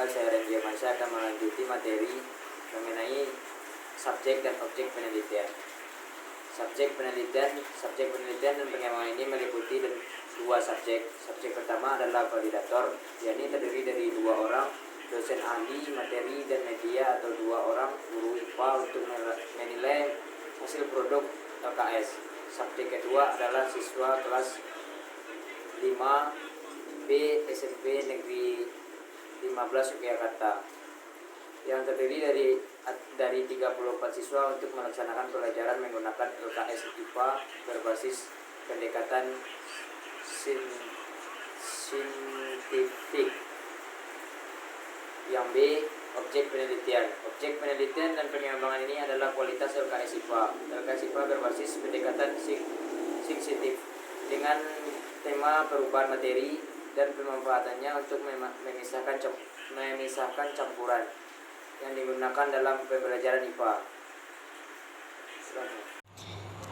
awal saya Renji Mansyah akan melanjuti materi mengenai subjek dan objek penelitian. Subjek penelitian dan pengembangan ini meliputi dua subjek. Subjek pertama adalah validator, yakni terdiri dari dua orang dosen ahli materi dan media atau dua orang guru IPA untuk menilai hasil produk LKS. Subjek kedua adalah siswa kelas 5B SMP Negeri 15 Yogyakarta yang terdiri dari 34 siswa untuk melaksanakan pelajaran menggunakan LKS IPA berbasis pendekatan saintifik. Yang B, objek penelitian. Objek penelitian dan pengembangan ini adalah kualitas LKS IPA. LKS IPA berbasis pendekatan saintifik dengan tema perubahan materi dan pemanfaatannya untuk memisahkan campuran yang digunakan dalam pembelajaran IPA.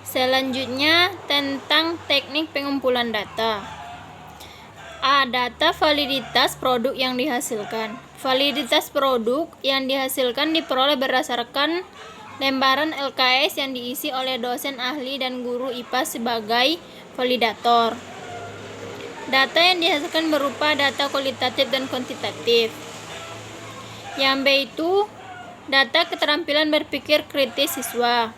Selanjutnya tentang teknik pengumpulan data. A. Data validitas produk yang dihasilkan. Validitas produk yang dihasilkan diperoleh berdasarkan lembaran LKS yang diisi oleh dosen ahli dan guru IPA sebagai validator. Data yang dihasilkan berupa data kualitatif dan kuantitatif. Yang B itu data keterampilan berpikir kritis siswa.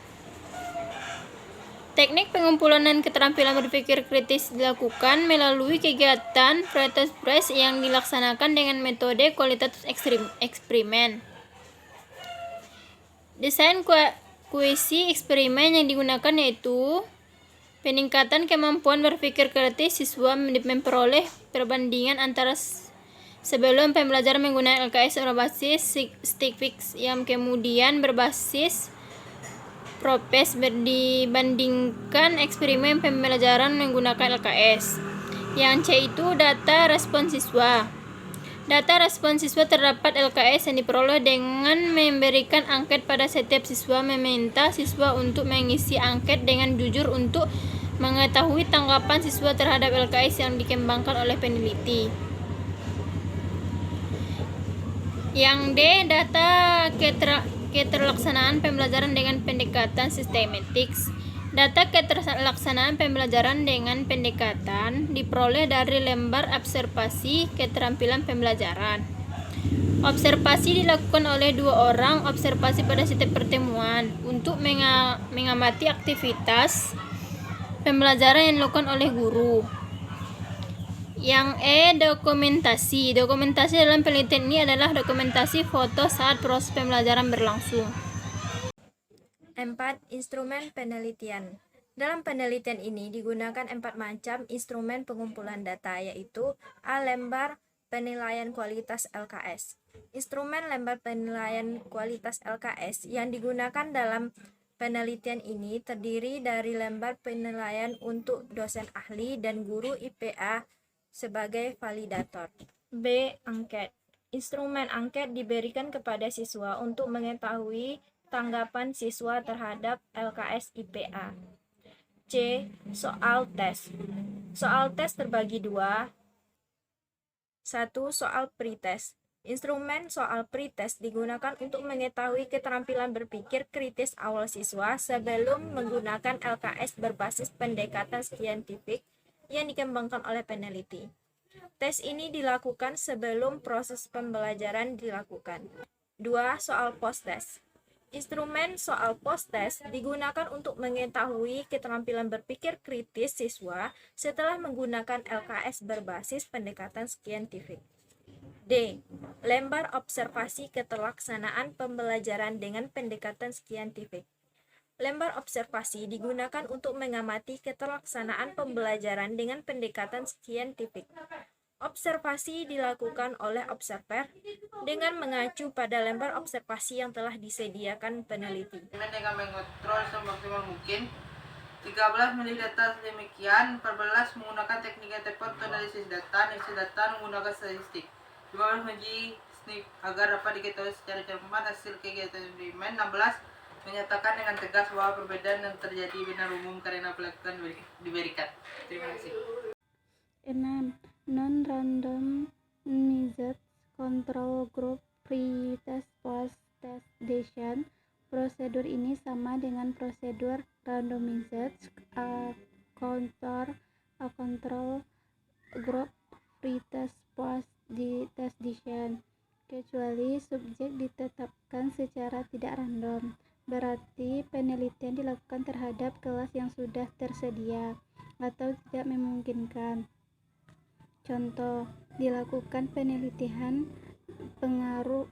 Teknik pengumpulan dan keterampilan berpikir kritis dilakukan melalui kegiatan press yang dilaksanakan dengan metode kualitatif eksperimen. Desain kuisi eksperimen yang digunakan yaitu peningkatan kemampuan berpikir kritis siswa memperoleh perbandingan antara sebelum pembelajaran menggunakan LKS berbasis saintifik yang kemudian berbasis PROPES dibandingkan eksperimen pembelajaran menggunakan LKS. Yang C itu data respon siswa. Data respon siswa terdapat LKS yang diperoleh dengan memberikan angket pada setiap siswa, meminta siswa untuk mengisi angket dengan jujur untuk mengetahui tanggapan siswa terhadap LKS yang dikembangkan oleh peneliti. Yang D, data keterlaksanaan pembelajaran dengan pendekatan sistematik. Data keterlaksanaan pembelajaran dengan pendekatan diperoleh dari lembar observasi keterampilan pembelajaran. Observasi dilakukan oleh dua orang observasi pada setiap pertemuan untuk mengamati aktivitas pembelajaran yang dilakukan oleh guru. Yang E, dokumentasi. Dokumentasi dalam penelitian ini adalah dokumentasi foto saat proses pembelajaran berlangsung. 4. Instrumen penelitian. Dalam penelitian ini digunakan 4 macam instrumen pengumpulan data, yaitu A. Lembar penilaian kualitas LKS. Instrumen lembar penilaian kualitas LKS yang digunakan dalam penelitian ini terdiri dari lembar penilaian untuk dosen ahli dan guru IPA sebagai validator. B. Angket. Instrumen angket diberikan kepada siswa untuk mengetahui tanggapan siswa terhadap LKS IPA. C. Soal tes. Soal tes terbagi dua. 1. Soal pretest. Instrumen soal pretest digunakan untuk mengetahui keterampilan berpikir kritis awal siswa sebelum menggunakan LKS berbasis pendekatan saintifik yang dikembangkan oleh peneliti. Tes ini dilakukan sebelum proses pembelajaran dilakukan. 2. Soal post-test. Instrumen soal post-test digunakan untuk mengetahui keterampilan berpikir kritis siswa setelah menggunakan LKS berbasis pendekatan saintifik. D. Lembar observasi keterlaksanaan pembelajaran dengan pendekatan saintifik. Lembar observasi digunakan untuk mengamati keterlaksanaan pembelajaran dengan pendekatan saintifik. Observasi dilakukan oleh observer dengan mengacu pada lembar observasi yang telah disediakan peneliti. Dengan mengontrol semaksimal mungkin. 13 memilih data sedemikian. 14 menggunakan teknik yang tepat untuk analisis data menggunakan statistik. 15 menguji SNP agar dapat diketahui secara cermat hasil kegiatan eksperimen. 16 menyatakan dengan tegas bahwa perbedaan yang terjadi benar umum karena pelakukan diberikan. Terima kasih. 6. Non-randomized control group pretest post test decision. Prosedur ini sama dengan prosedur randomized control group pretest post test decision, kecuali subjek ditetapkan secara tidak random. Berarti penelitian dilakukan terhadap kelas yang sudah tersedia atau tidak memungkinkan. Contoh, dilakukan penelitian pengaruh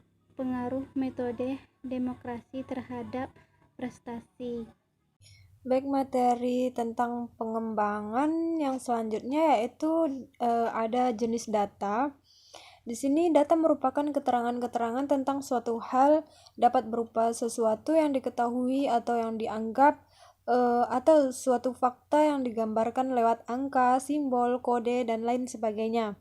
metode demokrasi terhadap prestasi. Baik, materi tentang pengembangan yang selanjutnya yaitu ada jenis data. Di sini data merupakan keterangan-keterangan tentang suatu hal, dapat berupa sesuatu yang diketahui atau yang dianggap, atau suatu fakta yang digambarkan lewat angka, simbol, kode, dan lain sebagainya.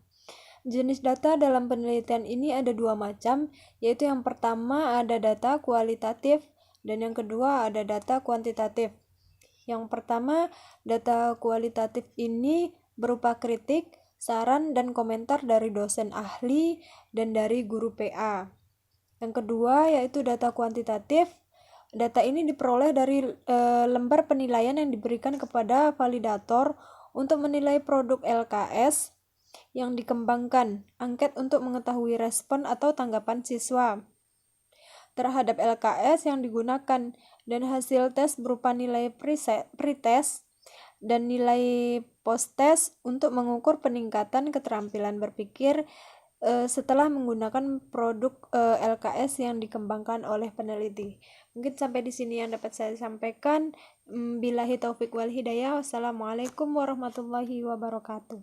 Jenis data dalam penelitian ini ada dua macam, yaitu yang pertama ada data kualitatif dan yang kedua ada data kuantitatif. Yang pertama, data kualitatif ini berupa kritik, saran, dan komentar dari dosen ahli dan dari guru PA. Yang kedua yaitu data kuantitatif. Data ini diperoleh dari lembar penilaian yang diberikan kepada validator untuk menilai produk LKS yang dikembangkan, angket untuk mengetahui respon atau tanggapan siswa terhadap LKS yang digunakan, dan hasil tes berupa nilai pretest dan nilai post-test untuk mengukur peningkatan keterampilan berpikir setelah menggunakan produk LKS yang dikembangkan oleh peneliti. Mungkin sampai di sini yang dapat saya sampaikan. Billahi taufik wal hidayah. Wassalamualaikum warahmatullahi wabarakatuh.